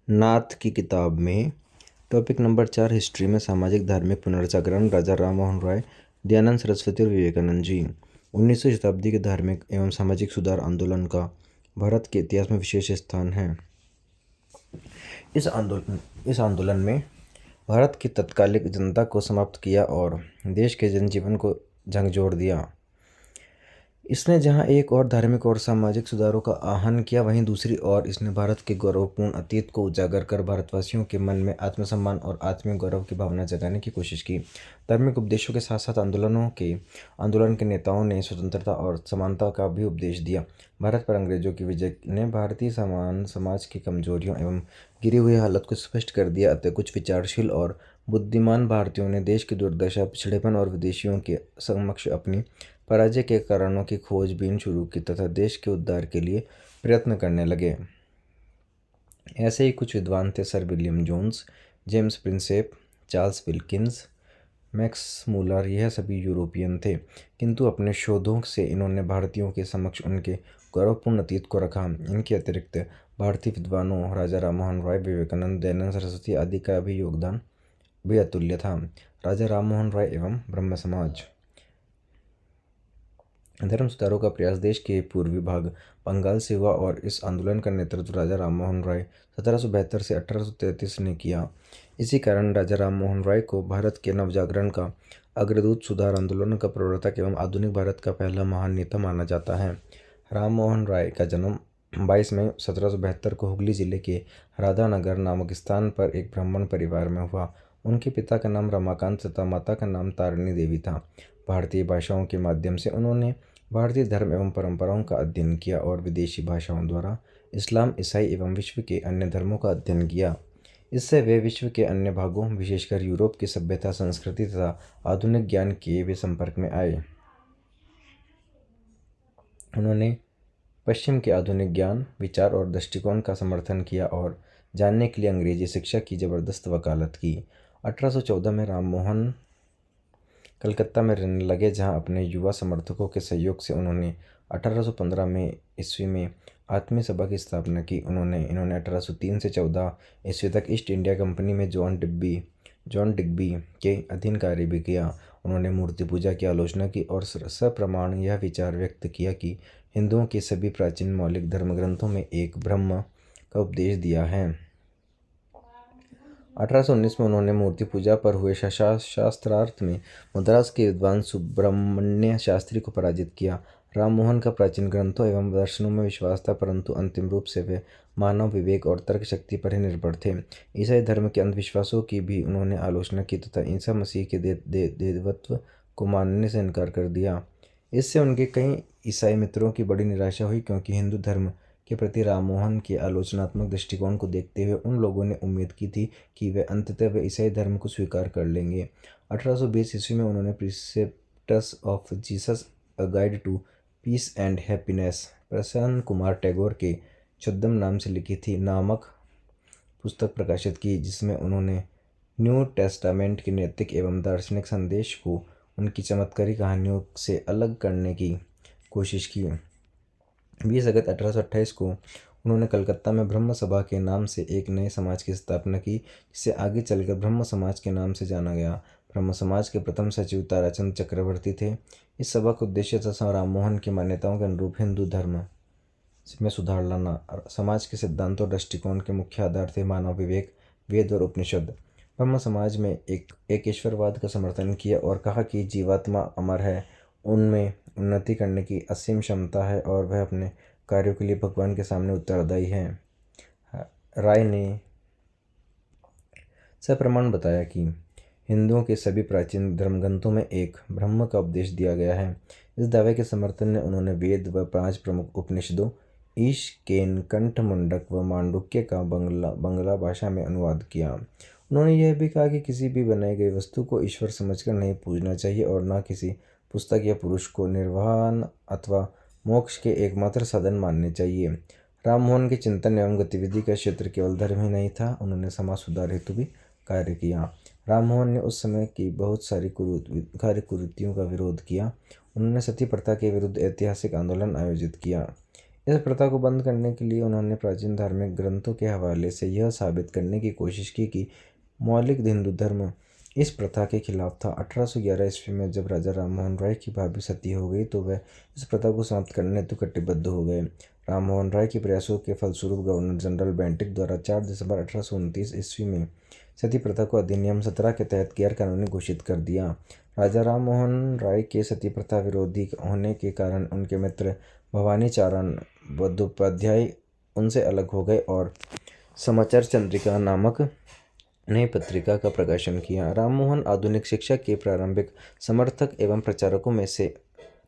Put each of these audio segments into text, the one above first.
नाथ की किताब में टॉपिक नंबर 4 हिस्ट्री में सामाजिक धार्मिक पुनर्जागरण राजा राम मोहन राय, दयानंद सरस्वती और विवेकानंद जी। 19वीं शताब्दी के धार्मिक एवं सामाजिक सुधार आंदोलन का भारत के इतिहास में विशेष स्थान है। इस आंदोलन में भारत की तत्कालिक जनता को समाप्त किया और देश के जनजीवन को झकझोर दिया। इसने जहां एक और धार्मिक और सामाजिक सुधारों का आह्वान किया, वहीं दूसरी ओर इसने भारत के गौरवपूर्ण अतीत को उजागर कर भारतवासियों के मन में आत्मसम्मान और आत्मीय गौरव की भावना जगाने की कोशिश की। धार्मिक उपदेशों के साथ साथ आंदोलन के नेताओं ने स्वतंत्रता और समानता का भी उपदेश दिया। भारत पर अंग्रेजों की विजय ने भारतीय समाज की कमजोरियों एवं गिरी हुई हालत को स्पष्ट कर दिया। अतः कुछ विचारशील और बुद्धिमान भारतीयों ने देश की दुर्दशा, पिछड़ेपन और विदेशियों के समक्ष अपनी पराजय के कारणों की खोजबीन शुरू की तथा देश के उद्धार के लिए प्रयत्न करने लगे। ऐसे ही कुछ विद्वान थे sir William Jones, James Prinsep, Charles Wilkins, Max Muller. यह सभी यूरोपियन थे, किंतु अपने शोधों से इन्होंने भारतीयों के समक्ष उनके गौरवपूर्ण अतीत को रखा। इनके अतिरिक्त भारतीय विद्वानों राजा राम मोहन राय, विवेकानंद, दयानंद सरस्वती आदि का भी योगदान भी अतुल्य था। राजा राम मोहन राय एवं ब्रह्म समाज। धर्म सुधारों का प्रयास देश के पूर्वी भाग बंगाल से हुआ और इस आंदोलन का नेतृत्व राजा राम मोहन राय 1772 से 1833 ने किया। इसी कारण राजा राम मोहन राय को भारत के नवजागरण का अग्रदूत, सुधार आंदोलन का प्रवर्तक एवं आधुनिक भारत का पहला महान नेता माना जाता है। राम मोहन राय का जन्म 22 मई 1772 को हुगली जिले के राधानगर नामक स्थान पर एक ब्राह्मण परिवार में हुआ। उनके पिता का नाम रमाकांत तथा माता का नाम तारिणी देवी था। भारतीय भाषाओं के माध्यम से उन्होंने भारतीय धर्म एवं परंपराओं का अध्ययन किया और विदेशी भाषाओं द्वारा इस्लाम, ईसाई एवं विश्व के अन्य धर्मों का अध्ययन किया। इससे वे विश्व के अन्य भागों, विशेषकर यूरोप की सभ्यता, संस्कृति तथा आधुनिक ज्ञान के वे संपर्क में आए। उन्होंने पश्चिम के आधुनिक ज्ञान, विचार और दृष्टिकोण का समर्थन किया और जानने के लिए अंग्रेजी शिक्षा की जबरदस्त वकालत की। 1814 में राम मोहन कलकत्ता में रहने लगे, जहां अपने युवा समर्थकों के सहयोग से उन्होंने 1815 में ईस्वी में आत्मीय सभा की स्थापना की। इन्होंने 1803 से 14 ईस्वी तक ईस्ट इंडिया कंपनी में जॉन डिग्बी के अधीन कार्य भी किया। उन्होंने मूर्ति पूजा की आलोचना की और सप्रमाण यह विचार व्यक्त किया कि हिंदुओं के सभी प्राचीन मौलिक धर्म ग्रंथों में एक ब्रह्म का उपदेश दिया है। 1819 में उन्होंने मूर्ति पूजा पर हुए शास्त्रार्थ में मद्रास के विद्वान सुब्रमण्य शास्त्री को पराजित किया। राम मोहन का प्राचीन ग्रंथों एवं दर्शनों में विश्वास था, परंतु अंतिम रूप से वे मानव विवेक और तर्क शक्ति पर ही निर्भर थे। ईसाई धर्म के अंधविश्वासों की भी उन्होंने आलोचना की तथा ईसा मसीह के देवत्व को मानने से इनकार कर दिया। इससे उनके कई ईसाई मित्रों की बड़ी निराशा हुई, क्योंकि हिंदू धर्म के प्रति राम मोहन के आलोचनात्मक दृष्टिकोण को देखते हुए उन लोगों ने उम्मीद की थी कि वे अंततः वे ईसाई धर्म को स्वीकार कर लेंगे। 1820 ईस्वी में उन्होंने Precepts of Jesus, a guide to peace and happiness, Prasanna Kumar Tagore के छद्म नाम से लिखी थी नामक पुस्तक प्रकाशित की, जिसमें उन्होंने न्यू टेस्टामेंट के नैतिक एवं दार्शनिक संदेश को उनकी चमत्कारी कहानियों से अलग करने की कोशिश की। 20 अगस्त 1828 को उन्होंने कलकत्ता में ब्रह्म सभा के नाम से एक नए समाज की स्थापना की, जिसे आगे चलकर ब्रह्म समाज के नाम से जाना गया। ब्रह्म समाज के प्रथम सचिव ताराचंद चक्रवर्ती थे। इस सभा का उद्देश्य था राम मोहन की मान्यताओं के अनुरूप हिंदू धर्म में सुधार लाना। समाज के सिद्धांतों और दृष्टिकोण के मुख्य आधार थे मानव विवेक, वेद और उपनिषद। ब्रह्म समाज में एक ईश्वरवाद का समर्थन किया और कहा कि जीवात्मा अमर है, उनमें उन्नति करने की असीम क्षमता है और वह अपने कार्यों के लिए भगवान के सामने उत्तरदायी है। राय ने सप्रमाण बताया कि हिंदुओं के सभी प्राचीन धर्मग्रंथों में एक ब्रह्म का उपदेश दिया गया है। इस दावे के समर्थन में उन्होंने वेद व 5 प्रमुख उपनिषदों ईश, केन, कंठ, मुंडक व मांडुक्य का बंगला भाषा में अनुवाद किया। उन्होंने यह भी कहा कि किसी भी बनाई गई वस्तु को ईश्वर समझकर नहीं पूजना चाहिए और न किसी पुस्तक या पुरुष को निर्वाण अथवा मोक्ष के एकमात्र साधन मानने चाहिए। राम मोहन के चिंतन एवं गतिविधि का क्षेत्र केवल धर्म ही नहीं था, उन्होंने समाज सुधार हेतु भी कार्य किया। राम मोहन ने उस समय की बहुत सारी कुरीतियों का विरोध किया। उन्होंने सती प्रथा के विरुद्ध ऐतिहासिक आंदोलन आयोजित किया। इस प्रथा को बंद करने के लिए उन्होंने प्राचीन धार्मिक ग्रंथों के हवाले से यह साबित करने की कोशिश की कि मौलिक हिंदू धर्म इस प्रथा के खिलाफ था। 1811 ईस्वी में जब राजा राममोहन राय की भाभी सती हो गई तो वह इस प्रथा को समाप्त करने हेतु कटिबद्ध हो गए। राममोहन राय के प्रयासों के फलस्वरूप गवर्नर जनरल बेंटिक द्वारा 4 दिसंबर 1829 ईस्वी में सती प्रथा को अधिनियम 17 के तहत गैर कानूनी घोषित कर दिया। राजा राममोहन राय के सती प्रथा विरोधी होने के कारण उनके मित्र भवानी चारण बंदोपाध्याय उनसे अलग हो गए और समाचार चंद्रिका नामक नई पत्रिका का प्रकाशन किया। राममोहन आधुनिक शिक्षा के प्रारंभिक समर्थक एवं प्रचारकों में से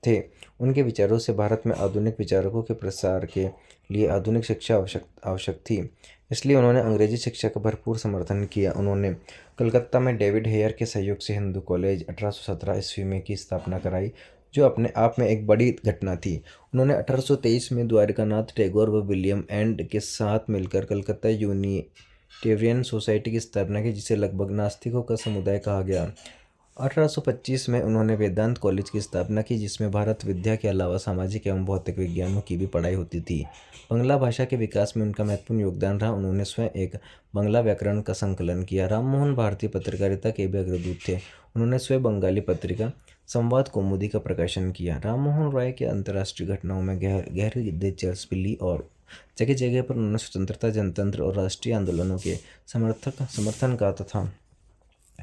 थे। उनके विचारों से भारत में आधुनिक विचारों के प्रसार के लिए आधुनिक शिक्षा आवश्यक थी, इसलिए उन्होंने अंग्रेजी शिक्षा का भरपूर समर्थन किया। उन्होंने कलकत्ता में डेविड हेयर के सहयोग से हिंदू कॉलेज 1817 ईस्वी में की स्थापना कराई, जो अपने आप में एक बड़ी घटना थी। उन्होंने 1823 में द्वारकानाथ टैगोर व विलियम एंड के साथ मिलकर कलकत्ता यूनिटेरियन सोसाइटी की स्थापना की, जिसे लगभग नास्तिकों का समुदाय कहा गया। 1825 में उन्होंने वेदांत कॉलेज की स्थापना की, जिसमें भारत विद्या के अलावा सामाजिक एवं भौतिक विज्ञानों की भी पढ़ाई होती थी। बंगला भाषा के विकास में उनका महत्वपूर्ण योगदान रहा। उन्होंने स्वयं एक बंगला व्याकरण का संकलन किया। राममोहन भारतीय पत्रकारिता के भी अग्रदूत थे। उन्होंने स्वयं बंगाली पत्रिका संवाद कौमुदी का प्रकाशन किया। राममोहन राय के अंतर्राष्ट्रीय घटनाओं में गहरी दिलचस्पी ली और जगह जगह पर उन्होंने स्वतंत्रता, जनतंत्र और राष्ट्रीय आंदोलनों के समर्थन का तथा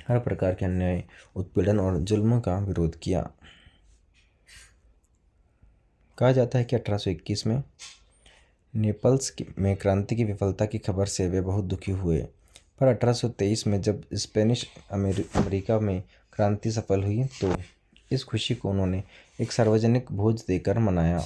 हर प्रकार के अन्याय, उत्पीड़न और जुल्म का विरोध किया। कहा जाता है कि 1821 में नेपल्स में क्रांति की विफलता की खबर से वे बहुत दुखी हुए, पर 1823 में जब स्पेनिश अमेरिका में क्रांति सफल हुई तो इस खुशी को उन्होंने एक सार्वजनिक भोज देकर मनाया।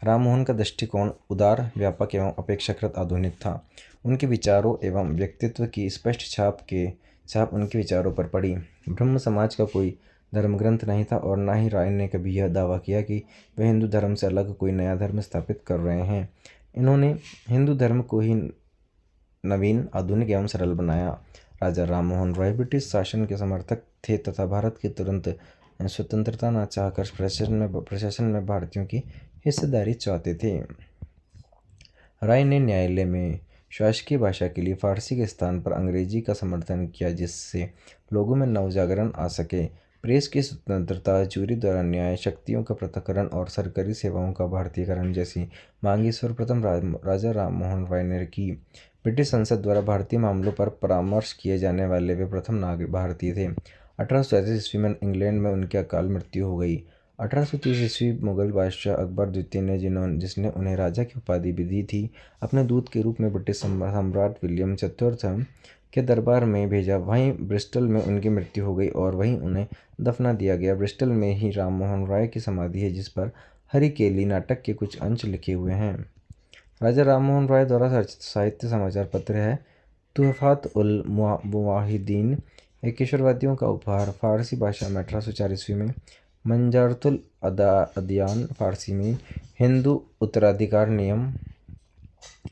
राममोहन का दृष्टिकोण उदार, व्यापक एवं अपेक्षाकृत आधुनिक था। उनके विचारों एवं व्यक्तित्व की स्पष्ट छाप उनके विचारों पर पड़ी। ब्रह्म समाज का कोई धर्मग्रंथ नहीं था और न ही राय ने कभी यह दावा किया कि वे हिंदू धर्म से अलग कोई नया धर्म स्थापित कर रहे हैं। इन्होंने हिंदू धर्म को ही नवीन, आधुनिक एवं सरल बनाया। राजा राममोहन राय ब्रिटिश शासन के समर्थक थे तथा भारत की तुरंत स्वतंत्रता न चाहकर प्रशासन में भारतीयों की हिस्सेदारी चाहते थे। राय ने न्यायालय में शासकीय भाषा के लिए फारसी के स्थान पर अंग्रेजी का समर्थन किया, जिससे लोगों में नवजागरण आ सके। प्रेस की स्वतंत्रता, जूरी द्वारा न्याय, शक्तियों का पृथक्करण और सरकारी सेवाओं का भारतीयकरण जैसी मांगी सर्वप्रथम राजा राममोहन राय ने की। ब्रिटिश संसद द्वारा भारतीय मामलों पर परामर्श किए जाने वाले वे प्रथम नागरिक भारतीय थे। 1837 ईस्वी में इंग्लैंड में उनकी अकाल मृत्यु हो गई। 1830 ईस्वी मुगल बादशाह अकबर द्वितीय ने जिसने उन्हें राजा की उपाधि भी दी थी, अपने दूत के रूप में ब्रिटिश सम्राट विलियम चतुर्थ के दरबार में भेजा। वहीं ब्रिस्टल में उनकी मृत्यु हो गई और वहीं उन्हें दफना दिया गया। ब्रिस्टल में ही राममोहन राय की समाधि है, जिस पर हरी केली नाटक के कुछ अंश लिखे हुए हैं। राजा राममोहन राय द्वारा साहित्य समाचार पत्र है तुहफात उल मुवाहिदीन, एक किशोरवादियों का उपहार, फारसी भाषा में 1804 ईस्वी में। मंजारतुल अदियान फारसी में। हिंदू उत्तराधिकार नियम,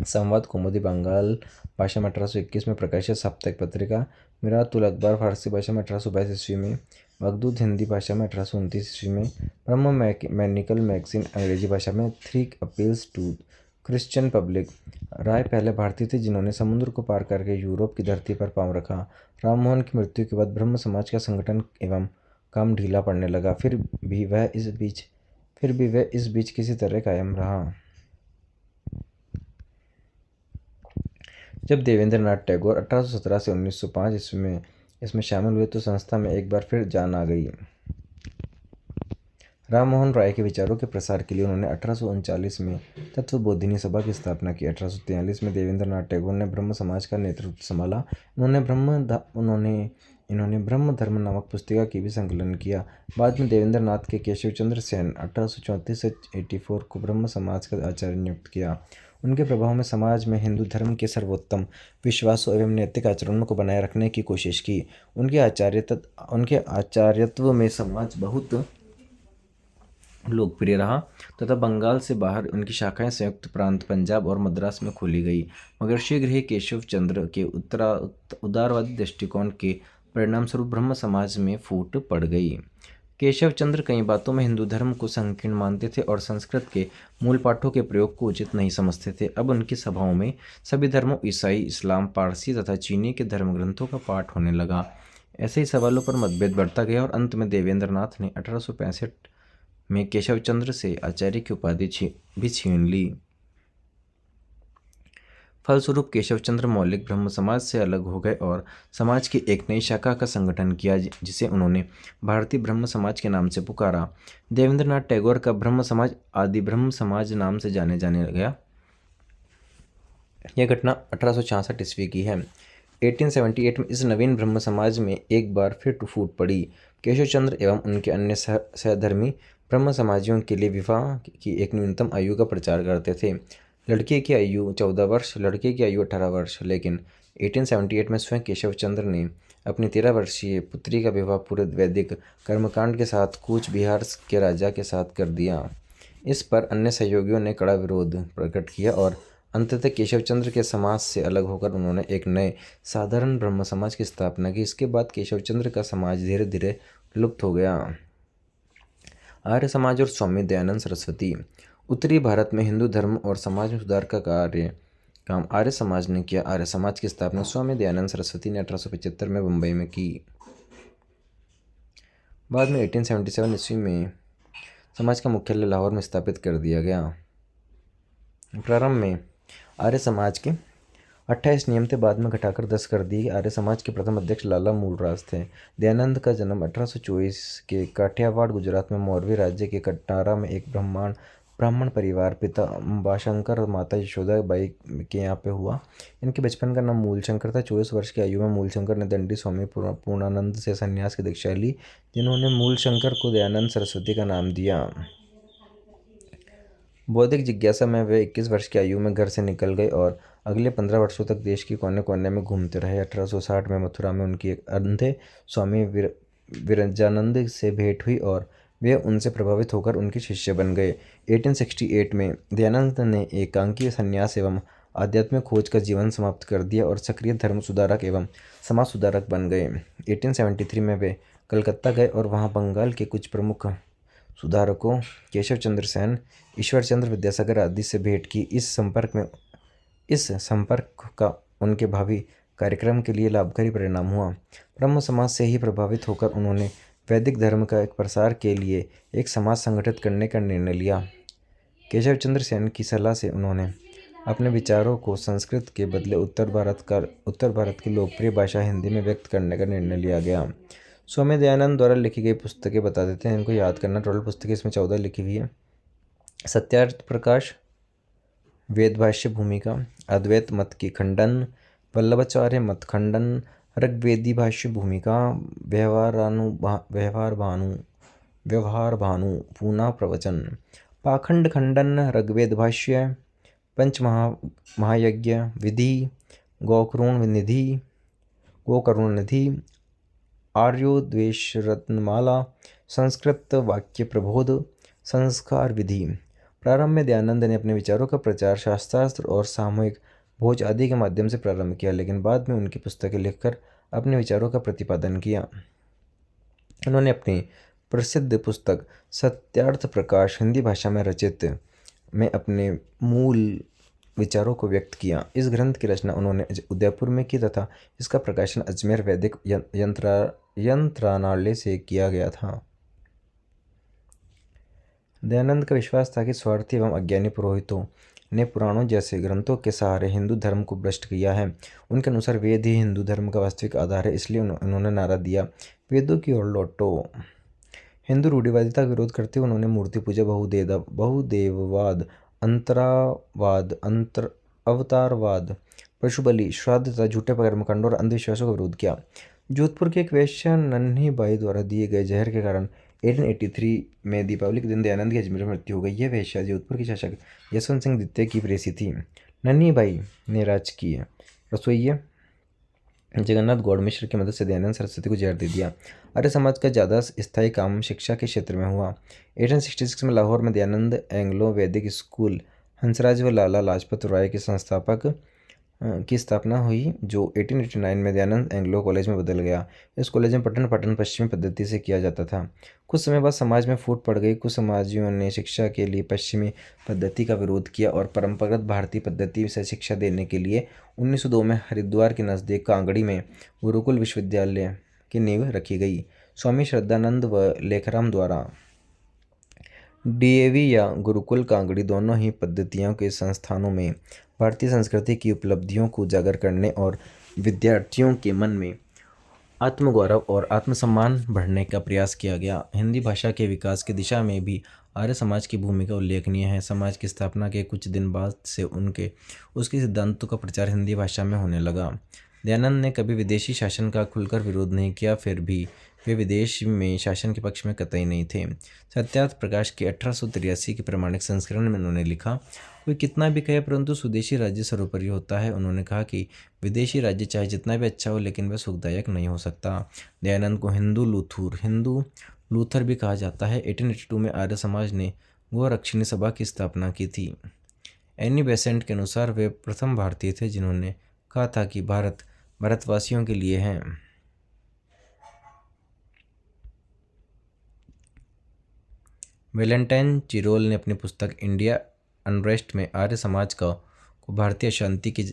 संवाद कौमुदी बंगाल भाषा में 1821 में प्रकाशित साप्ताहिक पत्रिका। मिरातुल अखबार फारसी भाषा में 1822 ईस्वी में। मगदूद हिंदी भाषा में 1829 ईस्वी में। ब्रह्म मैनिकल मैगजीन अंग्रेजी भाषा में। 3 अपील्स टू क्रिश्चियन पब्लिक। राय पहले भारतीय थे जिन्होंने समुद्र को पार करके यूरोप की धरती पर पांव रखा। राममोहन की मृत्यु के बाद ब्रह्म समाज का संगठन एवं काम ढीला पड़ने लगा, फिर भी वह इस बीच किसी तरह कायम रहा। जब देवेंद्रनाथ टैगोर 1817 से 1905 ईस्वी में इसमें शामिल हुए तो संस्था में एक बार फिर जान आ गई। राममोहन राय के विचारों के प्रसार के लिए उन्होंने 1839 में तत्वबोधिनी सभा की स्थापना की। 1843 में देवेंद्रनाथ टैगोर ने ब्रह्म समाज का नेतृत्व संभाला। इन्होंने ब्रह्म धर्म नामक पुस्तिका की भी संकलन किया। बाद में देवेंद्रनाथ के केशव चंद्र सेन 1834 से 84 को ब्रह्म समाज का आचार्य नियुक्त किया। उनके प्रभाव में समाज में हिंदू धर्म के सर्वोत्तम विश्वासों एवं नैतिक आचरणों को बनाए रखने की कोशिश की। उनके आचार्यत्व में समाज बहुत लोकप्रिय रहा तथा बंगाल से बाहर उनकी शाखाएं संयुक्त प्रांत पंजाब और मद्रास में खोली गई, मगर शीघ्र ही केशव चंद्र के उदारवादी दृष्टिकोण के परिणामस्वरूप ब्रह्म समाज में फूट पड़ गई। केशव चंद्र कई बातों में हिंदू धर्म को संकीर्ण मानते थे और संस्कृत के मूल पाठों के प्रयोग को उचित नहीं समझते थे। अब उनकी सभाओं में सभी धर्मों ईसाई, इस्लाम, पारसी तथा चीनी के धर्म ग्रंथों का पाठ होने लगा। ऐसे ही सवालों पर मतभेद बढ़ता गया और अंत में देवेंद्रनाथ ने 1865 में केशव चंद्र से आचार्य की उपाधि भी छीन ली। फलस्वरूप केशव चंद्र मौलिक ब्रह्म समाज से अलग हो गए और समाज की एक नई शाखा का संगठन किया, जिसे उन्होंने भारतीय ब्रह्म समाज के नाम से पुकारा। देवेंद्रनाथ टैगोर का ब्रह्म समाज आदि ब्रह्म समाज नाम से जाने गया। यह घटना 1866 ईस्वी की है। 1878 में इस नवीन ब्रह्म समाज में एक बार फिर फूट पड़ी। केशव चंद्र एवं उनके अन्य सहधर्मी ब्रह्म समाजियों के लिए विवाह की एक न्यूनतम आयु का प्रचार करते थे। लड़के की आयु 14 वर्ष, लड़के की आयु 18 वर्ष। लेकिन 1878 में स्वयं केशव चंद्र ने अपनी 13 वर्षीय पुत्री का विवाह पूरे वैदिक कर्मकांड के साथ कूच बिहार के राजा के साथ कर दिया। इस पर अन्य सहयोगियों ने कड़ा विरोध प्रकट किया और अंततः केशव चंद्र के समाज से अलग होकर उन्होंने एक नए साधारण ब्रह्म समाज की स्थापना की। इसके बाद केशव चंद्र का समाज धीरे धीरे लुप्त हो गया। आर्य समाज और स्वामी दयानंद सरस्वती। उत्तरी भारत में हिंदू धर्म और समाज में सुधार का काम आर्य समाज ने किया। आर्य समाज की स्थापना स्वामी दयानंद सरस्वती ने 1875 में मुंबई में की। बाद में 1877 ईस्वी में समाज का मुख्यालय लाहौर में स्थापित कर दिया गया। प्रारंभ में आर्य समाज के 28 नियम थे, बाद में घटाकर 10 कर दिए। आर्य समाज के प्रथम अध्यक्ष लाला मूलराज थे। दयानंद का जन्म 1824 के काठियावाड़ गुजरात में मौर्य राज्य के कटनारा में एक ब्राह्मण परिवार, पिता अंबाशंकर और माता यशोदा बाई के यहाँ पे हुआ। इनके बचपन का नाम मूलशंकर था। 24 वर्ष की आयु में मूलशंकर ने दंडी स्वामी पूर्णानंद से संन्यास की दीक्षा ली, जिन्होंने मूलशंकर को दयानंद सरस्वती का नाम दिया। बौद्धिक जिज्ञासा में वे 21 वर्ष की आयु में घर से निकल गए और अगले 15 वर्षों तक देश के कोने कोने में घूमते रहे। 1860 में मथुरा में उनकी एक अंधे स्वामी विरजानंद से भेंट हुई और वे उनसे प्रभावित होकर उनके शिष्य बन गए। 1868 में दयानंद ने एकांकी संन्यास एवं आध्यात्मिक खोज का जीवन समाप्त कर दिया और सक्रिय धर्म सुधारक एवं समाज सुधारक बन गए। 1873 में वे कलकत्ता गए और वहाँ बंगाल के कुछ प्रमुख सुधारकों केशव चंद्र सेन, ईश्वर चंद्र विद्यासागर आदि से भेंट की। इस संपर्क का उनके भावी कार्यक्रम के लिए लाभकारी परिणाम हुआ। ब्रह्म समाज से ही प्रभावित होकर उन्होंने वैदिक धर्म का एक प्रसार के लिए एक समाज संगठित करने का निर्णय लिया। केशव चंद्र सेन की सलाह से उन्होंने अपने विचारों को संस्कृत के बदले उत्तर भारत की लोकप्रिय भाषा हिंदी में व्यक्त करने का निर्णय लिया गया। स्वामी दयानंद द्वारा लिखी गई पुस्तकें बता देते हैं, इनको याद करना। टोटल पुस्तकें इसमें 14 लिखी हुई है। सत्यार्थ प्रकाश, वेद भाष्य भूमिका, अद्वैत मत की खंडन, वल्लभाचार्य मत खंडन, ऋग्वेदी भाष्य भूमिका, व्यवहार भानु पूना प्रवचन, पाखंड खंडन, ऋग्वेद भाष्य, पंच महायज्ञ विधि, गोकरुण निधि, आर्योद्वेश रत्नमाला, संस्कृत वाक्य प्रबोध, संस्कार विधि। प्रारंभ में दयानंद ने अपने विचारों का प्रचार शास्त्रार्थ और सामूहिक भोज आदि के माध्यम से प्रारंभ किया, लेकिन बाद में उनकी पुस्तकें लिखकर अपने विचारों का प्रतिपादन किया। उन्होंने अपनी प्रसिद्ध पुस्तक सत्यार्थ प्रकाश हिंदी भाषा में रचित में अपने मूल विचारों को व्यक्त किया। इस ग्रंथ की रचना उन्होंने उदयपुर में की तथा इसका प्रकाशन अजमेर वैदिक यंत्रणालय से किया गया था। दयानंद का विश्वास था कि स्वार्थी एवं अज्ञानी पुरोहितों ने पुराणों जैसे ग्रंथों के सहारे हिंदू धर्म को भ्रष्ट किया है। उनके अनुसार वेद ही हिंदू धर्म का वास्तविक आधार है, इसलिए उन्होंने नारा दिया, वेदों की ओर लौटो। हिंदू रूढ़िवादिता का विरोध करते हुए उन्होंने मूर्ति पूजा, बहुदेववाद, अंतरावाद, अवतारवाद, पशु बलि, श्राद्ध तथा झूठे कर्मकांड और अंधविश्वासों का विरोध किया। जोधपुर के एक वेश्या नन्ही बाई द्वारा दिए गए जहर के कारण 1883 में दीपावली के दिन दयानंद की अजमेर में मृत्यु हो गई। यह वेश्या जोधपुर के शासक यशवंत सिंह द्वितीय की प्रेसी थी। नन्ही बाई ने राजकीय रसोइये जगन्नाथ गौड़ मिश्र की मदद से दयानंद सरस्वती को जहर दे दिया। आर्य समाज का ज़्यादा स्थायी काम शिक्षा के क्षेत्र में हुआ। 1866 में लाहौर में दयानंद एंग्लो वैदिक स्कूल, हंसराज व लाला लाजपत राय के संस्थापक की स्थापना हुई, जो 1889 में दयानंद एंग्लो कॉलेज में बदल गया। इस कॉलेज में पठन पाठन पश्चिमी पद्धति से किया जाता था। कुछ समय बाद समाज में फूट पड़ गई। कुछ समाजियों ने शिक्षा के लिए पश्चिमी पद्धति का विरोध किया और परंपरागत भारतीय पद्धति से शिक्षा देने के लिए 1902 में हरिद्वार के नज़दीक कांगड़ी में गुरुकुल विश्वविद्यालय की नींव रखी गई। स्वामी श्रद्धानंद व लेखराम द्वारा डीएवी या गुरुकुल कांगड़ी दोनों ही पद्धतियों के संस्थानों में भारतीय संस्कृति की उपलब्धियों को उजागर करने और विद्यार्थियों के मन में आत्मगौरव और आत्मसम्मान बढ़ने का प्रयास किया गया। हिंदी भाषा के विकास की दिशा में भी आर्य समाज की भूमिका उल्लेखनीय है। समाज की स्थापना के कुछ दिन बाद से उसके सिद्धांतों का प्रचार हिंदी भाषा में होने लगा। दयानंद ने कभी विदेशी शासन का खुलकर विरोध नहीं किया, फिर भी वे विदेश में शासन के पक्ष में कतई नहीं थे। सत्यार्थ प्रकाश के 1883 के प्रमाणिक संस्करण में उन्होंने लिखा, कोई कितना भी कहे परंतु स्वदेशी राज्य सर्वोपरि होता है। उन्होंने कहा कि विदेशी राज्य चाहे जितना भी अच्छा हो, लेकिन वह सुखदायक नहीं हो सकता। दयानंद को हिंदू लूथर भी कहा जाता है। 1882 में आर्य समाज ने गोरक्षिणी सभा की स्थापना की थी। एनी बेसेंट के अनुसार वे प्रथम भारतीय थे जिन्होंने कहा था कि भारत भारतवासियों के लिए है। वैलेंटाइन चिरोल ने अपनी पुस्तक इंडिया अनरेस्ट में आर्य समाज को भारतीय अशांति की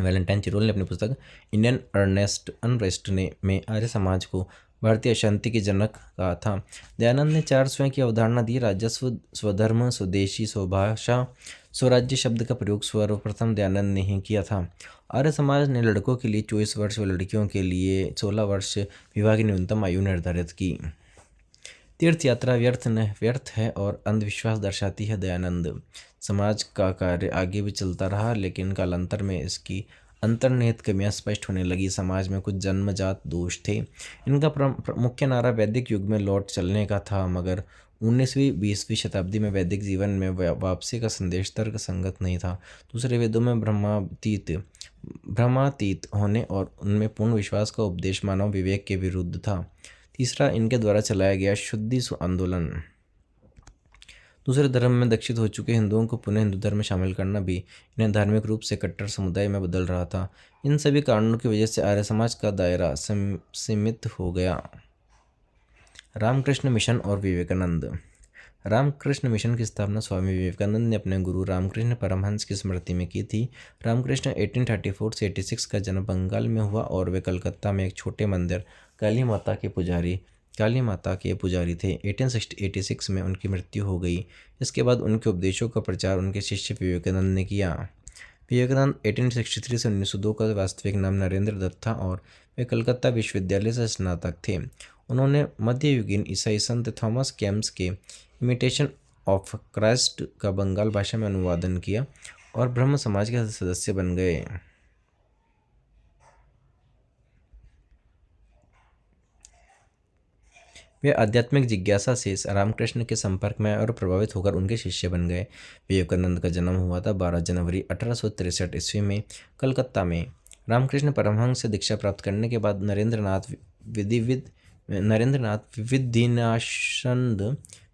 वैलेंटाइन चिरोल ने अपनी पुस्तक इंडियन अनरेस्ट में आर्य समाज को भारतीय अशांति के जनक कहा था। दयानंद ने 4 स्वयं की अवधारणा दी। राजस्व, स्वधर्म, स्वदेशी, स्वभाषा, स्वराज्य शब्द का प्रयोग सर्वप्रथम दयानंद ने ही किया था। आर्य समाज ने लड़कों के लिए 24 वर्ष व लड़कियों के लिए 16 वर्ष विवाह की न्यूनतम आयु निर्धारित की। तीर्थ यात्रा व्यर्थ है और अंधविश्वास दर्शाती है। दयानंद समाज का कार्य आगे भी चलता रहा, लेकिन कालांतर में इसकी अंतर्निहित कमियां स्पष्ट होने लगी। समाज में कुछ जन्मजात दोष थे। इनका मुख्य नारा वैदिक युग में लौट चलने का था, मगर 19वीं-20वीं शताब्दी में वैदिक जीवन में वापसी का संदेश तर्क संगत नहीं था। दूसरे वेदों में ब्रह्मातीत होने और उनमें पूर्ण विश्वास का उपदेश मानव विवेक के विरुद्ध था। तीसरा, इनके द्वारा चलाया गया शुद्धि आंदोलन। दूसरे धर्म में दीक्षित हो चुके हिंदुओं को पुनः हिंदू धर्म में शामिल करना भी इन्हें धार्मिक रूप से कट्टर समुदाय में बदल रहा था। इन सभी कारणों की वजह से आर्य समाज का दायरा सीमित हो गया। रामकृष्ण मिशन और विवेकानंद। रामकृष्ण मिशन की स्थापना स्वामी विवेकानंद ने अपने गुरु रामकृष्ण परमहंस की स्मृति में की थी। रामकृष्ण 1834 से 86 का जन्म बंगाल में हुआ और वे कलकत्ता में एक छोटे मंदिर काली माता के पुजारी थे। 1886 में उनकी मृत्यु हो गई। इसके बाद उनके उपदेशों का प्रचार उनके शिष्य विवेकानंद ने किया। विवेकानंद 1863 से 1902 का वास्तविक नाम नरेंद्र दत्त था और वे कलकत्ता विश्वविद्यालय से स्नातक थे। उन्होंने मध्ययुगीन ईसाई संत थॉमस कैम्स के इमिटेशन ऑफ क्राइस्ट का बंगाल भाषा में अनुवादन किया और ब्रह्म समाज के सदस्य बन गए। वे आध्यात्मिक जिज्ञासा से रामकृष्ण के संपर्क में आए और प्रभावित होकर उनके शिष्य बन गए। विवेकानंद का जन्म हुआ था 12 जनवरी 1863 ईस्वी में कलकत्ता में। रामकृष्ण परमहंस से दीक्षा प्राप्त करने के बाद नरेंद्रनाथ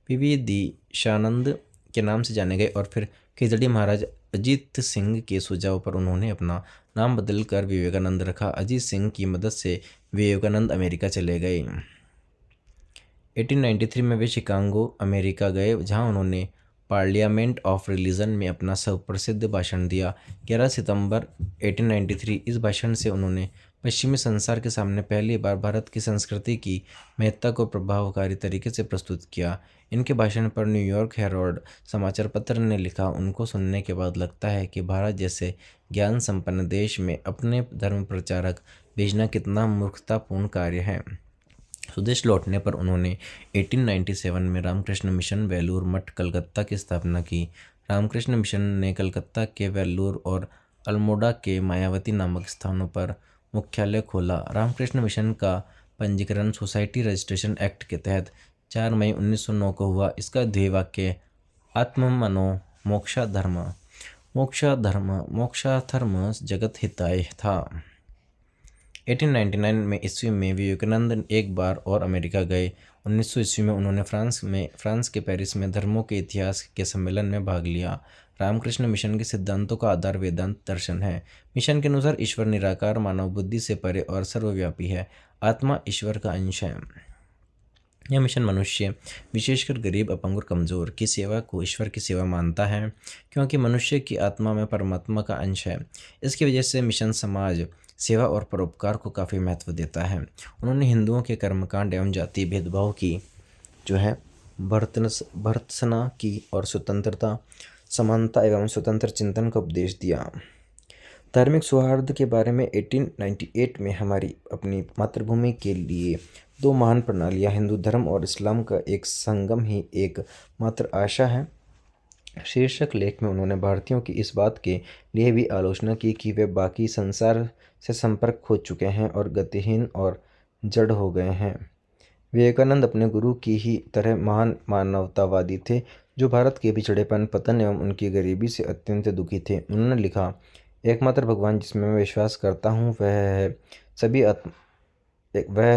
विविदिशानंद के नाम से जाने गए और फिर खिचड़ी महाराज अजीत सिंह के सुझाव पर उन्होंने अपना नाम बदलकर विवेकानंद रखा। अजीत सिंह की मदद से विवेकानंद अमेरिका चले गए। 1893 में वे शिकागो अमेरिका गए, जहां उन्होंने पार्लियामेंट ऑफ रिलीजन में अपना सुप्रसिद्ध भाषण दिया। 11 सितंबर 1893 इस भाषण से उन्होंने पश्चिमी संसार के सामने पहली बार भारत की संस्कृति की महत्ता को प्रभावकारी तरीके से प्रस्तुत किया। इनके भाषण पर न्यूयॉर्क हेराल्ड समाचार पत्र ने लिखा, उनको सुनने के बाद लगता है कि भारत जैसे ज्ञान संपन्न देश में अपने धर्म प्रचारक भेजना कितना मूर्खतापूर्ण कार्य है। स्वदेश लौटने पर उन्होंने 1897 में रामकृष्ण मिशन वेलूर मठ कलकत्ता की स्थापना की। रामकृष्ण मिशन ने कलकत्ता के वेल्लूर और अल्मोड़ा के मायावती नामक स्थानों पर मुख्यालय खोला। रामकृष्ण मिशन का पंजीकरण सोसाइटी रजिस्ट्रेशन एक्ट के तहत 4 मई 1909 को हुआ। इसका ध्येय वाक्य आत्ममनो मोक्षाधर्म जगत हिताय था। 1899 में ईस्वी में विवेकानंद एक बार और अमेरिका गए। 1900 ईस्वी में उन्होंने फ्रांस के पेरिस में धर्मों के इतिहास के सम्मेलन में भाग लिया। रामकृष्ण मिशन के सिद्धांतों का आधार वेदांत दर्शन है। मिशन के अनुसार ईश्वर निराकार, मानव बुद्धि से परे और सर्वव्यापी है। आत्मा ईश्वर का अंश है। यह मिशन मनुष्य, विशेषकर गरीब, अपंग और कमज़ोर की सेवा को ईश्वर की सेवा मानता है, क्योंकि मनुष्य की आत्मा में परमात्मा का अंश है। इसकी वजह से मिशन समाज सेवा और परोपकार को काफ़ी महत्व देता है। उन्होंने हिंदुओं के कर्मकांड एवं जाति भेदभाव की जो है भर्त्सना की और स्वतंत्रता, समानता एवं स्वतंत्र चिंतन का उपदेश दिया। धार्मिक सौहार्द के बारे में 1898 में हमारी अपनी मातृभूमि के लिए दो महान प्रणालियाँ, हिंदू धर्म और इस्लाम का एक संगम ही एक मात्र आशा है शीर्षक लेख में उन्होंने भारतीयों की इस बात के लिए भी आलोचना की कि वे बाकी संसार से संपर्क खो चुके हैं और गतिहीन और जड़ हो गए हैं। विवेकानंद अपने गुरु की ही तरह महान मानवतावादी थे, जो भारत के पिछड़ेपन, पतन एवं उनकी गरीबी से अत्यंत दुखी थे। उन्होंने लिखा, एकमात्र भगवान जिसमें मैं विश्वास करता हूँ वह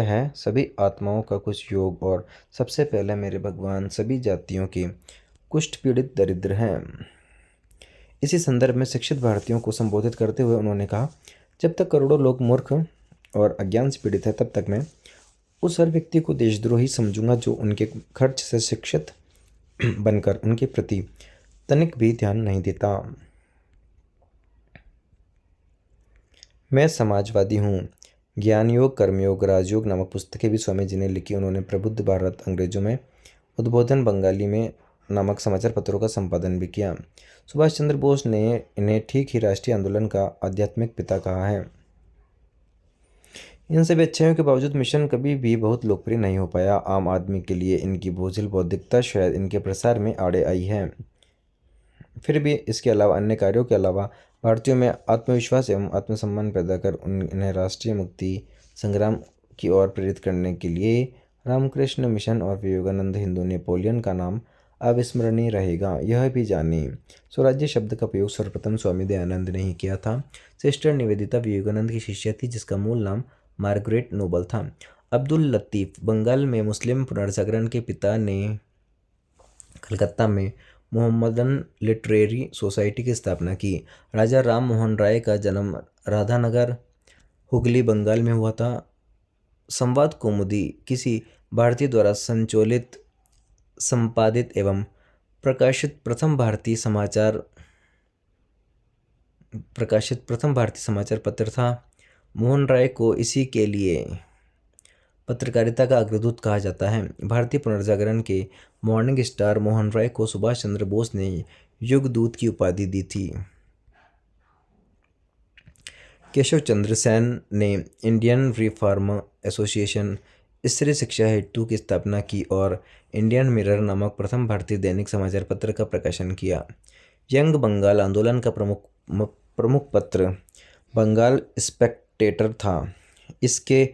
है सभी आत्माओं का कुछ योग, और सबसे पहले मेरे भगवान सभी जातियों के कुष्ठ पीड़ित दरिद्र हैं। इसी संदर्भ में शिक्षित भारतीयों को संबोधित करते हुए उन्होंने कहा, जब तक करोड़ों लोग मूर्ख और अज्ञान से पीड़ित है, तब तक मैं उस हर व्यक्ति को देशद्रोही समझूंगा जो उनके खर्च से शिक्षित बनकर उनके प्रति तनिक भी ध्यान नहीं देता। मैं समाजवादी हूँ। ज्ञान योग, कर्मयोग, राजयोग नामक पुस्तकें भी स्वामी जी ने लिखी। उन्होंने प्रबुद्ध भारत, अंग्रेजों में उद्बोधन, बंगाली में नामक समाचार पत्रों का संपादन भी किया। सुभाष चंद्र बोस ने इन्हें ठीक ही राष्ट्रीय आंदोलन का आध्यात्मिक पिता कहा है। इन सभी अच्छाइयों के बावजूद मिशन कभी भी बहुत लोकप्रिय नहीं हो पाया। आम आदमी के लिए इनकी बोझिल बौद्धिकता शायद इनके प्रसार में आड़े आई है। फिर भी इसके अलावा अन्य कार्यों के अलावा भारतीयों में आत्मविश्वास एवं आत्मसम्मान पैदा कर उन्हें राष्ट्रीय मुक्ति संग्राम की ओर प्रेरित करने के लिए रामकृष्ण मिशन और विवेकानंद हिंदू नेपोलियन का नाम अविस्मरणीय रहेगा। यह भी जानिए, स्वराज्य शब्द का प्रयोग सर्वप्रथम स्वामी दयानंद ने ही किया था। सिस्टर निवेदिता विवेकानंद की शिष्या थी, जिसका मूल नाम मार्गरेट नोबल था। अब्दुल लतीफ़ बंगाल में मुस्लिम पुनर्जागरण के पिता ने कलकत्ता में मोहम्मदन लिटरेरी सोसाइटी की स्थापना की। राजा राम मोहन राय का जन्म राधानगर, हुगली, बंगाल में हुआ था। संवाद कौमुदी किसी भारतीय द्वारा संचालित, संपादित एवं प्रकाशित प्रथम भारतीय समाचार पत्र था। मोहन राय को इसी के लिए पत्रकारिता का अग्रदूत कहा जाता है। भारतीय पुनर्जागरण के मॉर्निंग स्टार मोहन राय को सुभाष चंद्र बोस ने युगदूत की उपाधि दी थी। केशव चंद्र सेन ने इंडियन रिफॉर्म एसोसिएशन स्त्री शिक्षा हेतु की स्थापना की और इंडियन मिरर नामक प्रथम भारतीय दैनिक समाचार पत्र का प्रकाशन किया। यंग बंगाल आंदोलन का प्रमुख पत्र बंगाल स्पेक्टेटर था। इसके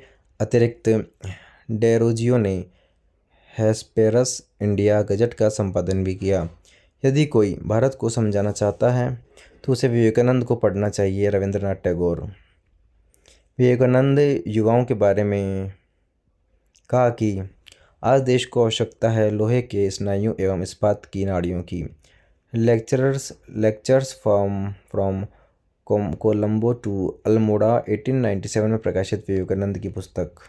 अतिरिक्त डेरोजियो ने हेस्पेरस इंडिया गजट का संपादन भी किया। यदि कोई भारत को समझाना चाहता है तो उसे विवेकानंद को पढ़ना चाहिए। रविंद्रनाथ टैगोर। विवेकानंद युवाओं के बारे में कहा कि आज देश को आवश्यकता है लोहे के स्नायुओं एवं इस्पात की नाड़ियों की। Lectures from Colombo to Almora 1897 में प्रकाशित विवेकानंद की पुस्तक।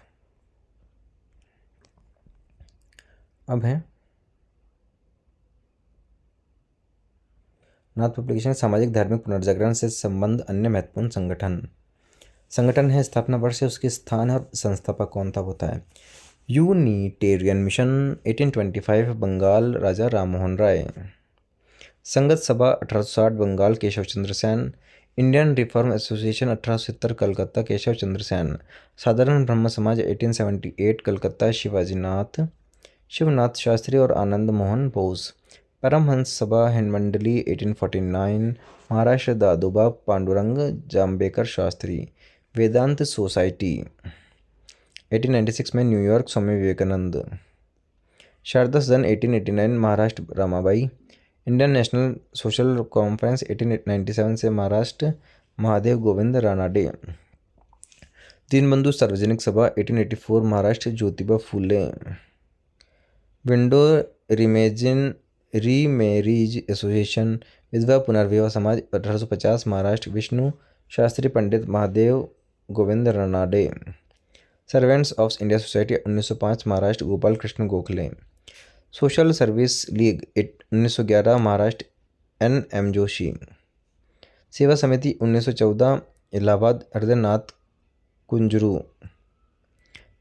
अब है नाथ पब्लिकेशन। सामाजिक धार्मिक पुनर्जागरण से संबंध अन्य महत्वपूर्ण संगठन है। स्थापना वर्ष से उसके स्थान और संस्थापक कौन था होता है। Unitarian mission 1825 Bengal, Raja Ram Mohan Roy. Sangat Sabha 1860 Bengal, Keshav Chandra Sen. Indian reform association 1870 Calcutta, Keshav Chandra Sen. Sadharan Brahmo समाज 1878 कलकत्ता, शिवनाथ शास्त्री और आनंद मोहन बोस। परमहंस सभा हिंदमंडली 1849 महाराष्ट्र, दादोबा पांडुरंग जाम्बेकर शास्त्री। वेदांत सोसाइटी 1896 में न्यूयॉर्क, स्वामी विवेकानंद। शारदा सदन 1889 Maharashtra, Ramabai. Indian national social conference 1897 से Maharashtra, Mahadev Govind Ranade. Deenbandhu Sarvajanik Sabha 1884 Maharashtra, Jyotiba Phule. Widow remarriage association, Vidhwa Punarvivah Samaj 1850 Maharashtra, Vishnu Shastri Pandit Mahadev Govind Ranade. Servants of India society 1905 Maharashtra, Gopal Krishna Gokhale. Social service league 1911 Maharashtra, NM Joshi. Seva Samiti 1914 Allahabad, Hridaynath Kunzru.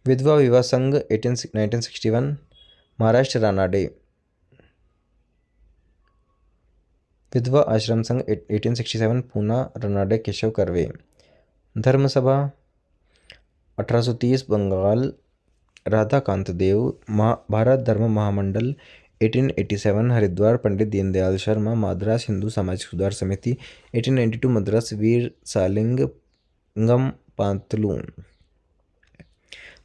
विधवा विवाह संघ 1961 महाराष्ट्र, रानाडे। विधवा आश्रम संघ 1867 पूना, रानाडे केशव कर्वे। धर्म सभा 1830 बंगाल, राधाकांत देव। भारत धर्म महामंडल 1887 हरिद्वार, पंडित दीनदयाल शर्मा। मद्रास हिंदू सामाजिक सुधार समिति 1892 मद्रास, वीर सालिंगम पांतलू।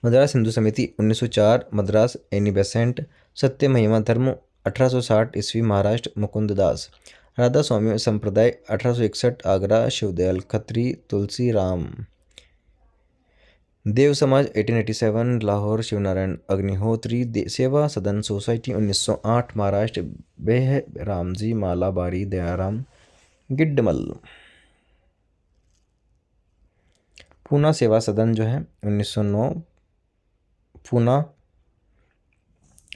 मद्रास हिंदू समिति 1904 मद्रास, एनी बेसेंट। सत्य महिमा धर्म 1860 ईस्वी महाराष्ट्र, मुकुंद दास। राधा स्वामी संप्रदाय 1861 आगरा, शिवदयाल खत्री, तुलसी राम। देव समाज 1887 लाहौर, शिवनारायण अग्निहोत्री। सेवा सदन सोसाइटी 1908 महाराष्ट्र, बेह रामजी, माला बारी, दयाराम गिड्डमल। पूना सेवा सदन जो है 1909 पूना,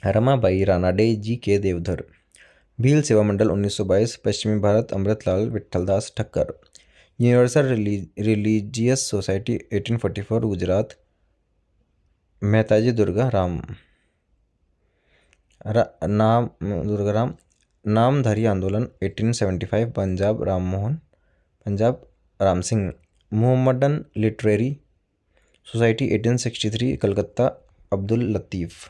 रमाबाई रानाडे, GK देवधर। भील सेवा मंडल 1922 पश्चिमी Bharat, Amritlal Vithaldas Thakkar. Universal religious society 1844 Gujarat, Mehtaji Durga Ram. Namdhari आंदोलन 1875 Punjab, Ram Singh. Mohammedan literary society 1863 Calcutta, Abdul Latif.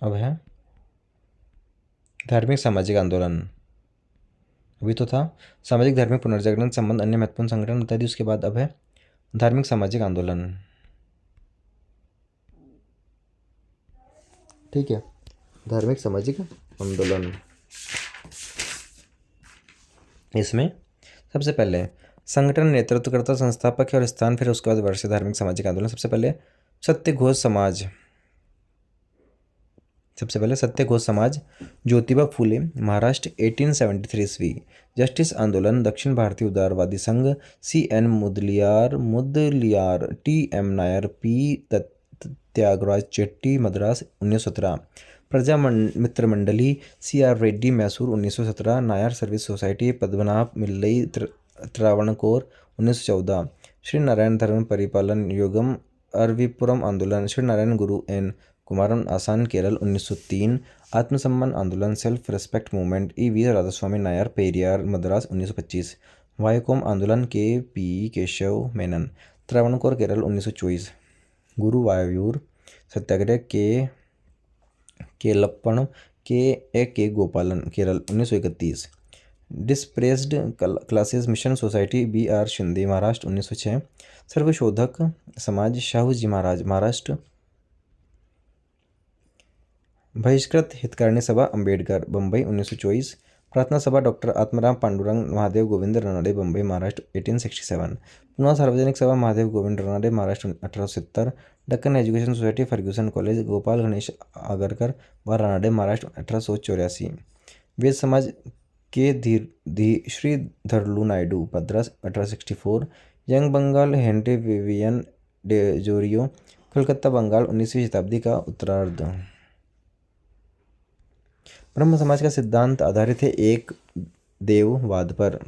अब है धार्मिक सामाजिक आंदोलन। अभी तो था सामाजिक धार्मिक पुनर्जागरण संबंध अन्य महत्वपूर्ण संगठन बता दी, उसके बाद अब है धार्मिक सामाजिक आंदोलन। ठीक है, धार्मिक सामाजिक आंदोलन। इसमें सबसे पहले संगठन, नेतृत्वकर्ता, संस्थापक और स्थान, फिर उसके बाद वर्ष धार्मिक सामाजिक आंदोलन। सबसे पहले सत्यघोष समाज, ज्योतिबा फूले महाराष्ट्र 1873 ईस्वी। जस्टिस आंदोलन, दक्षिण भारतीय उदारवादी संघ, CN Mudaliar, TM Nair, P Tyagaraja Chetty Madras 1917। प्रजा Mitra Mandali, CR Reddy Mysore 1917। Nair service society, Padmanabha Pillai Travancore 1914। Shri Narayana Dharma Paripalana योगम, अरविपुरम आंदोलन, श्री नारायण गुरु N कुमारन आसान केरल 1903। आत्मसम्मान आंदोलन, self respect movement, EV Radhaswami Nayar Periyar Madras 1925। Vaikom आंदोलन, KP केशव मेनन त्रावणकोर केरल 1924। गुरु वायूर सत्याग्रह, Kelappan K Gopalan Kerala 1931। Depressed classes mission society, BR Shinde Maharashtra 1906। Satyashodhak Samaj, Shahuji महाराज महाराष्ट्र। बहिष्कृत हितकारिणी सभा, Ambedkar Bombay 1924। Prarthana Sabha, doctor Atmaram Pandurang Mahadev Govind Ranade Bombay Maharashtra 1867। Pune Sarvajanik Sabha, Mahadev Govind Ranade Maharashtra 1870। Deccan education society, Fergusson college, Gopal Ganesh Agarkar व Ranade Maharashtra 1884। Veda Samaj K Sridharalu Naidu Madras 1864। Young Bengal, Henry Vivian डेजोरियो कलकत्ता बंगाल 19वीं शताब्दी का उत्तरार्ध। ब्रह्म समाज का सिद्धांत आधारित है एक देववाद पर।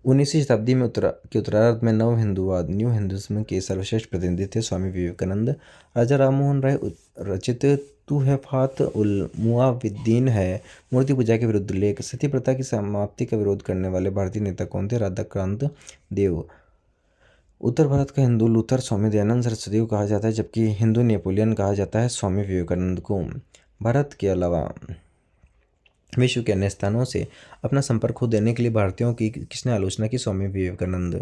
19वीं शताब्दी में के उत्तरार्ध में नव हिंदूवाद, न्यू हिंदुज्म के सर्वश्रेष्ठ प्रतिनिधि थे स्वामी विवेकानंद। राजा राममोहन राय रचित तू है फात उल मुआविद्दीन है मूर्ति पूजा के विरुद्ध लेख। सती प्रथा की समाप्ति का विरोध करने वाले भारतीय नेता कौन थे? राधाकांत देव। उत्तर भारत का हिंदू लूथर स्वामी दयानंद सरस्वती को कहा जाता है, जबकि हिंदू नेपोलियन कहा जाता है स्वामी विवेकानंद को। भारत के अलावा विश्व के अन्य स्थानों से अपना संपर्क खो देने के लिए भारतीयों की किसने आलोचना की? स्वामी विवेकानंद।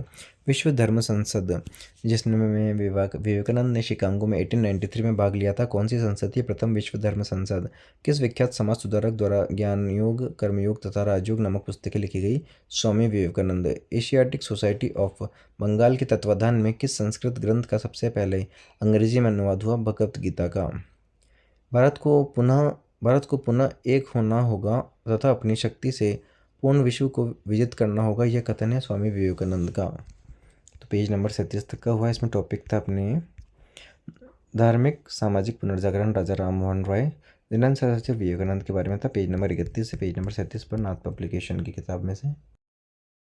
विश्व धर्म संसद जिसमें विवेकानंद ने शिकागो में 1893 में भाग लिया था, कौन सी संसद थी? प्रथम विश्व धर्म संसद। किस विख्यात समाज सुधारक द्वारा ज्ञान योग, कर्मयोग तथा राजयोग नामक पुस्तकें लिखी गई? Swami Vivekananda. Asiatic society of Bengal के तत्वाधान में किस संस्कृत ग्रंथ का सबसे पहले अंग्रेजी में अनुवाद हुआ? भगवत गीता का। भारत को पुनः भारत को पुनः एक होना होगा तथा अपनी शक्ति से पूर्ण विश्व को विजित करना होगा, यह कथन है स्वामी विवेकानंद का। तो पेज नंबर 37 तक का हुआ। इसमें टॉपिक था अपने धार्मिक सामाजिक पुनर्जागरण राजा राम मोहन राय। दीनदयाल सचिव विवेकानंद के बारे में था। पेज नंबर 31 से पेज नंबर 37 पर नाथ पब्लिकेशन की किताब में से।